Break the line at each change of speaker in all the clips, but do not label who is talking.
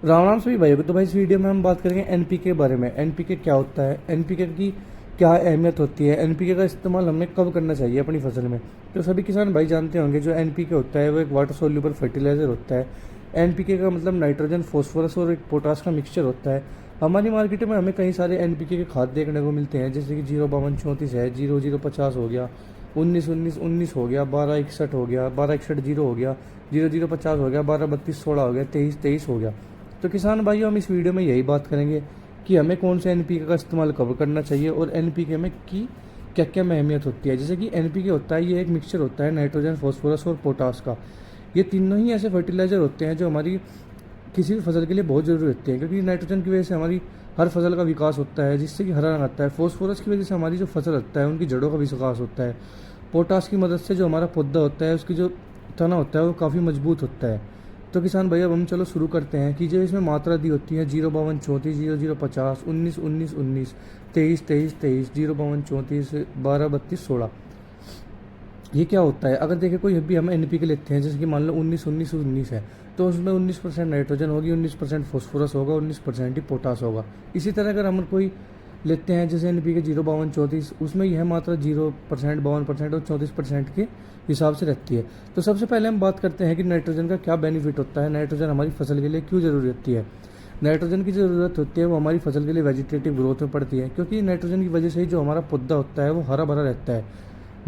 राम राम सभी भाइयों को। तो भाई इस वीडियो में हम बात करेंगे एनपीके के बारे में। एनपीके क्या होता है, एनपीके की क्या अहमियत होती है, एनपीके का इस्तेमाल हमें कब करना चाहिए अपनी फसल में। तो सभी किसान भाई जानते होंगे जो एनपीके होता है वो एक वाटर सोल्यूबल फर्टिलाइजर होता है। एनपीके का मतलब नाइट्रोजन, फॉस्फोरस और एक पोटास का मिक्सचर होता है। हमारी मार्केट में हमें कई सारे एनपीके के खाद देखने को मिलते हैं, जैसे कि 05234 है, 0050 हो गया, 1919 हो गया, 1261 हो गया, 1261 हो गया, 0050 हो गया, 123216 हो गया, 2323 हो गया। तो किसान भाइयों हम इस वीडियो में यही बात करेंगे कि हमें कौन से एनपीके का इस्तेमाल कब करना चाहिए और एनपीके में की क्या क्या अहमियत होती है। जैसे कि एनपीके होता है, ये एक मिक्सचर होता है नाइट्रोजन, फॉस्फोरस और पोटास का। ये तीनों ही ऐसे फर्टिलाइजर होते हैं जो हमारी किसी भी फसल के लिए बहुत ज़रूरी होते हैं, क्योंकि नाइट्रोजन की वजह से हमारी हर फसल का विकास होता है, जिससे कि हरा रंग आता है। फॉस्फोरस की वजह से हमारी जो फसल होता है उनकी जड़ों का विकास होता है। पोटास की मदद से जो हमारा पौधा होता है उसकी जो तना होता है वो काफ़ी मजबूत होता है। तो किसान भैया अब हम चलो शुरू करते हैं कि जो इसमें मात्रा दी होती है 05234, 0050, 1919, 2323, 05234, 123216, ये क्या होता है। अगर देखें कोई भी हम एनपीके लेते हैं, जैसे कि मान लो 19 है, तो उसमें 19% नाइट्रोजन होगी, 19% फॉस्फोरस होगा, 19% ही पोटास होगा। इसी तरह अगर हम कोई लेते हैं जैसे एनपीके 05234, उसमें यह मात्रा 0%, 52% और 34% के हिसाब से रहती है। तो सबसे पहले हम बात करते हैं कि नाइट्रोजन का क्या बेनिफिट होता है, नाइट्रोजन हमारी फसल के लिए क्यों ज़रूरी होती है। नाइट्रोजन की ज़रूरत होती है वो हमारी फसल के लिए वेजिटेटिव ग्रोथ में पड़ती है, क्योंकि नाइट्रोजन की वजह से ही जो हमारा पौधा होता है वो हरा भरा रहता है।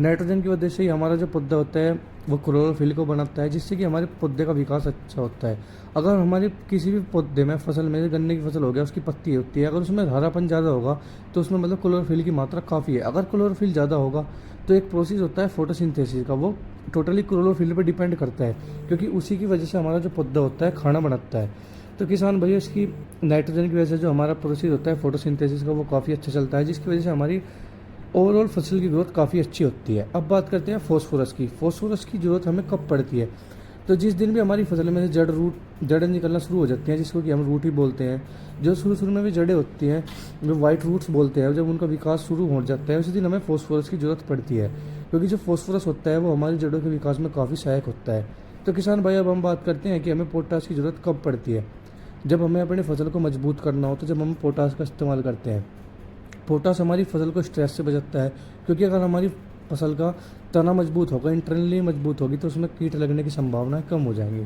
नाइट्रोजन की वजह से ही हमारा जो पौधा होता है वो क्लोरोफिल को बनाता है, जिससे कि हमारे पौधे का विकास अच्छा होता है। अगर हमारे किसी भी पौधे में फसल में, गन्ने की फसल हो गया, उसकी पत्ती होती है, अगर उसमें हरापन ज़्यादा होगा तो उसमें मतलब क्लोरोफिल की मात्रा काफ़ी है। अगर क्लोरोफिल ज़्यादा होगा तो एक प्रोसेस होता है फोटोसिंथेसिस का, वो टोटली क्लोरोफिल पर डिपेंड करता है, क्योंकि उसी की वजह से हमारा जो पौधा होता है खाना बनाता है। तो किसान भैया इसकी नाइट्रोजन की वजह से जो हमारा प्रोसेस होता है फोटोसिंथेसिस का वो काफ़ी अच्छा चलता है, जिसकी वजह से हमारी ओवरऑल फसल की ग्रोथ काफ़ी अच्छी होती है। अब बात करते हैं फॉस्फोरस की। फॉस्फोरस की ज़रूरत हमें कब पड़ती है, तो जिस दिन भी हमारी फसल में से जड़ें निकलना शुरू हो जाती हैं, जिसको कि हम रूट ही बोलते हैं। जो शुरू में भी जड़ें होती हैं जो वाइट रूट्स बोलते हैं, जब उनका विकास शुरू हो जाता है उसी दिन हमें फॉस्फोरस की ज़रूरत पड़ती है, क्योंकि जो फॉस्फोरस होता है वो हमारी जड़ों के विकास में काफ़ी सहायक होता है। तो किसान भाई अब हम बात करते हैं कि हमें पोटास की ज़रूरत कब पड़ती है। जब हमें अपनी फसल को मजबूत करना हो तो जब हम पोटास का इस्तेमाल करते हैं। पोटास हमारी फसल को स्ट्रेस से बचाता है, क्योंकि अगर हमारी फसल का तना मजबूत होगा, इंटरनली मजबूत होगी, तो उसमें कीट लगने की संभावना कम हो जाएंगी।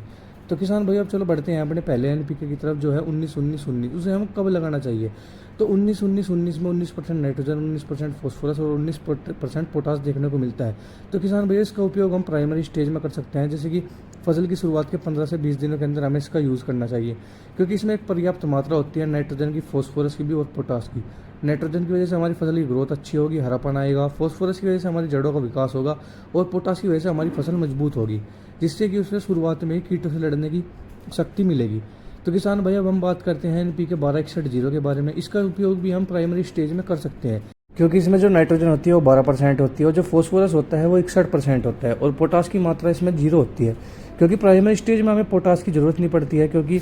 तो किसान भैया अब चलो बढ़ते हैं अपने पहले एनपीके की तरफ, जो है 19-19-19। उसे हम कब लगाना चाहिए, तो 19-19-19 में 19% नाइट्रोजन, 19% फॉस्फोरस और 19% पोटास देखने को मिलता है। तो किसान भैया इसका उपयोग हम प्राइमरी स्टेज में कर सकते हैं, जैसे कि फसल की शुरुआत के 15 से 20 दिनों के अंदर हमें इसका यूज़ करना चाहिए, क्योंकि इसमें एक पर्याप्त मात्रा होती है नाइट्रोजन की, फॉस्फोरस की भी और पोटास की। नाइट्रोजन की वजह से हमारी फसल की ग्रोथ अच्छी होगी, हरापन आएगा। फॉस्फोरस की वजह से हमारी जड़ों का विकास होगा और पोटास की वजह से हमारी फसल मजबूत होगी, जिससे कि उसमें शुरुआत में ही कीटों से लड़ने की शक्ति मिलेगी। तो किसान भाई अब हम बात करते हैं एनपीके 1261 के बारे में। इसका उपयोग भी हम प्राइमरी स्टेज में कर सकते हैं, क्योंकि इसमें जो नाइट्रोजन होती है वो 12% होती है और जो फॉस्फोरस होता है वो 61% होता है, और पोटास की मात्रा इसमें 0 होती है। क्योंकि प्राइमरी स्टेज में हमें पोटास की ज़रूरत नहीं पड़ती है, क्योंकि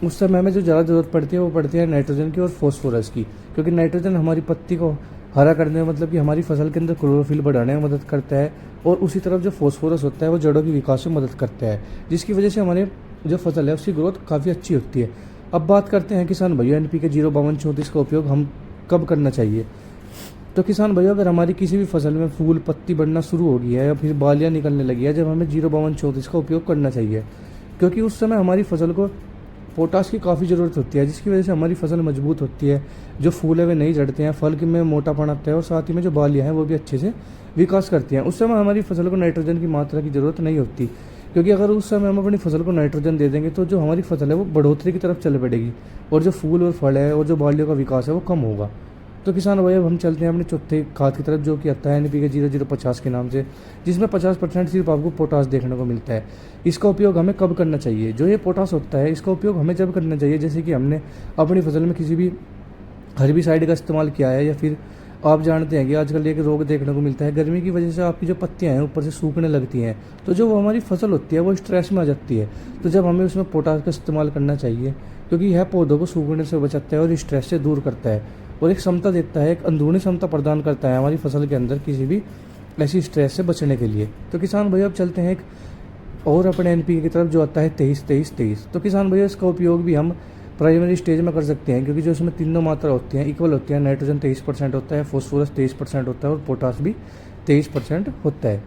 उस समय हमें जो ज़्यादा ज़रूरत पड़ती है वो पड़ती है नाइट्रोजन की और फॉस्फोरस की, क्योंकि नाइट्रोजन हमारी पत्ती को हरा करने में, मतलब कि हमारी फसल के अंदर क्लोरोफिल बढ़ाने में मदद करता है, और उसी तरफ जो फॉस्फोरस होता है वो जड़ों की विकास में मदद करता है, जिसकी वजह से हमारे जो फसल है उसकी ग्रोथ काफ़ी अच्छी होती है। अब बात करते हैं किसान भैया एनपीके 05234 का उपयोग हम कब करना चाहिए। तो किसान भैया अगर हमारी किसी भी फसल में फूल पत्ती बढ़ना शुरू हो गई है या फिर बालियाँ निकलने लगी है, जब हमें 05234 का उपयोग करना चाहिए, क्योंकि उस समय हमारी फसल को पोटास की काफ़ी ज़रूरत होती है, जिसकी वजह से हमारी फसल मजबूत होती है, जो फूल है वे नहीं झड़ते हैं, फल में मोटापन आता है, और साथ ही में जो बालियाँ हैं वो भी अच्छे से विकास करती हैं। उस समय हमारी फसल को नाइट्रोजन की मात्रा की ज़रूरत नहीं होती, क्योंकि अगर उस समय हम अपनी फसल को नाइट्रोजन दे देंगे तो जो हमारी फसल है वो बढ़ोतरी की तरफ चल पड़ेगी, और जो फूल और फल है और जो बालियों का विकास है वो कम होगा। तो किसान भाई अब हम चलते हैं अपने चौथे खाद की तरफ, जो कि आता है एनपीके 0050 के नाम से, जिसमें 50% सिर्फ आपको पोटास देखने को मिलता है। इसका उपयोग हमें कब करना चाहिए, जो ये पोटास होता है इसका उपयोग हमें जब करना चाहिए जैसे कि हमने अपनी फसल में किसी भी हर्बिसाइड का इस्तेमाल किया है, या फिर आप जानते हैं कि आजकल एक रोग देखने को मिलता है, गर्मी की वजह से आपकी जो पत्तियां हैं ऊपर से सूखने लगती हैं, तो जो वो हमारी फसल होती है वो स्ट्रेस में आ जाती है। तो जब हमें उसमें पोटास का इस्तेमाल करना चाहिए, क्योंकि यह पौधों को सूखने से बचाता है और स्ट्रेस से दूर करता है, और एक क्षमता देता है, एक अंदरूनी क्षमता प्रदान करता है हमारी फसल के अंदर किसी भी ऐसी स्ट्रेस से बचने के लिए। तो किसान भैया अब चलते हैं एक और अपने एनपीके की तरफ, जो आता है 23-23-23। तो किसान भैया इसका उपयोग भी हम प्राइमरी स्टेज में कर सकते हैं, क्योंकि जो इसमें तीनों मात्रा होती हैं इक्वल होती हैं। नाइट्रोजन 23% होता है, फॉस्फोरस 23% होता है और पोटास भी 23% होता है।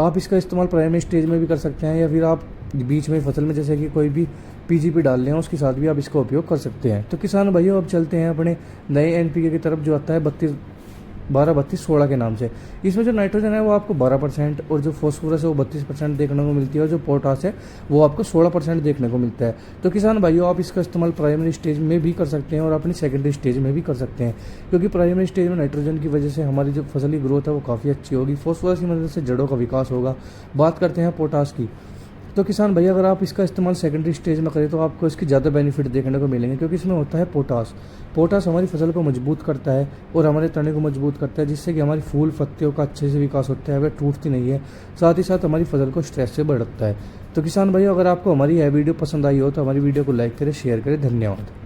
आप इसका इस्तेमाल प्राइमरी स्टेज में भी कर सकते हैं, या फिर आप बीच में फसल में जैसे कि कोई भी पीजीपी डाल लें उसके साथ भी आप इसका उपयोग कर सकते हैं। तो किसान भाइयों, अब चलते हैं अपने नए एनपीके की तरफ, जो आता है 12-32-16 के नाम से। इसमें जो नाइट्रोजन है वो आपको 12% और जो फॉस्फोरस है वो 32% देखने को मिलती है, और जो पोटास है वो आपको 16% देखने को मिलता है। तो किसान भाइयों, आप इसका इस्तेमाल प्राइमरी स्टेज में भी कर सकते हैं और अपनी सेकेंडरी स्टेज में भी कर सकते हैं, क्योंकि प्राइमरी स्टेज में नाइट्रोजन की वजह से हमारी जो फसल की ग्रोथ है वो काफ़ी अच्छी होगी, फॉस्फोरस की मदद से जड़ों का विकास होगा। बात करते हैं पोटास की, तो किसान भैया अगर आप इसका इस्तेमाल सेकेंडरी स्टेज में करें तो आपको इसकी ज़्यादा बेनिफिट देखने को मिलेंगे, क्योंकि इसमें होता है पोटास। पोटास हमारी फसल को मजबूत करता है और हमारे तने को मजबूत करता है, जिससे कि हमारी फूल पत्तियों का अच्छे से विकास होता है, वह टूटती नहीं है। साथ ही साथ हमारी फसल को स्ट्रेस से बढ़ता है। तो किसान भैया, अगर आपको हमारी यह वीडियो पसंद आई हो तो हमारी वीडियो को लाइक करें, शेयर करें। धन्यवाद।